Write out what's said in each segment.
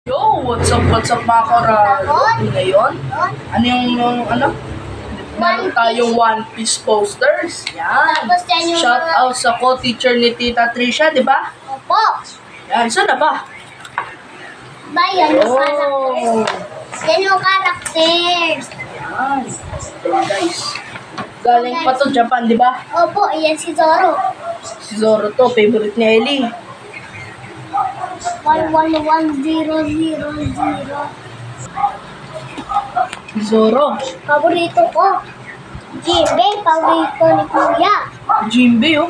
Yo, what's up mga karado? Ngayon, ano yung meron tayong One Piece posters. Yan. Shout out sa co-teacher ni Tita Trisha, di ba? Opo. Yan, saan na ba? Yan yung characters. Yan yung characters. Yan. Guys. Galing pa to Japan, di ba? Opo, ayan si Zoro. Si Zoro to, favorite ni Ellie. 111000. Zoro. Paborito ko. Jimbe, paborito ni Kuya. Jimbe, oh.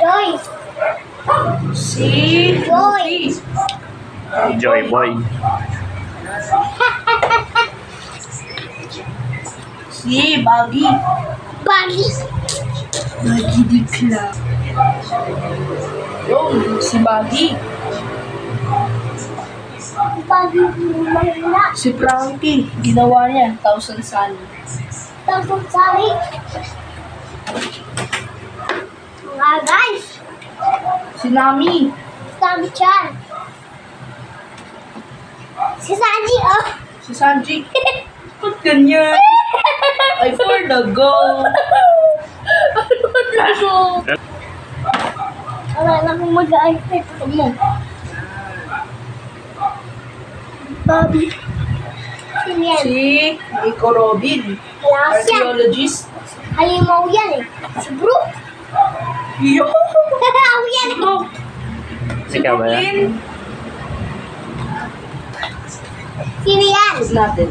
Joyce. Si Joy. Joy Boy. Si Baggy. Bali. Baggy Dikla. Yun, si Baggy. Bali Malala. Si Frankie, ginawa niya, 1,000 sun. Tapos sari. Mga guys. Si Nami. Sabi chan. Si Sanji, oh. Si Sanji. Ba't ganyan? Ay, for the go. Wala na akong mag-i-fit. Huwag mo. Bobby. Sino yan? Si Nico Robin. Class yan. Archaeologist. Halimaw yan eh. Si Brooke. Yo! Ako yan eh. Bro. Si Ikaw ba yan? Brooklyn. Sino yan? Tignan natin.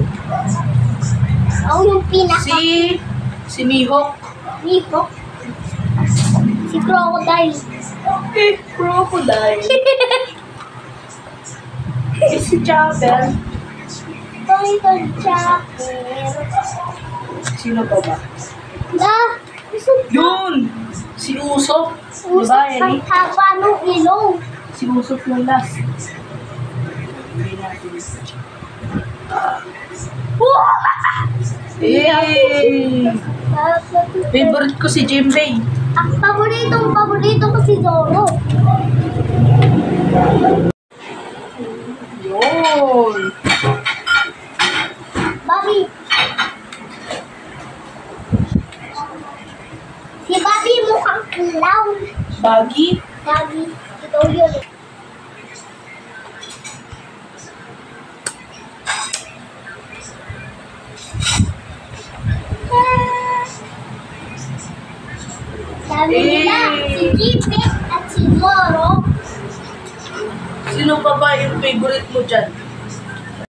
Ako yung pinaka. Si Mihawk. Nico. Si Crocodile. Crocodile. Si Chopper. Ito Chopper. Sino pa ba? Yun! Si Usopp. Diba, Ellie? Ang haba ng ilong. Si Usopp yung last. Yay! Favorite ko si Jimbei. Ang paborito ko si Zoro. Yun! Bobby. Si Bobby mukhang clown. Baggy. Bobby, ikaw yun. Sabi nila, si Jipe at si Zoro. Sino pa ba yung favorite mo dyan?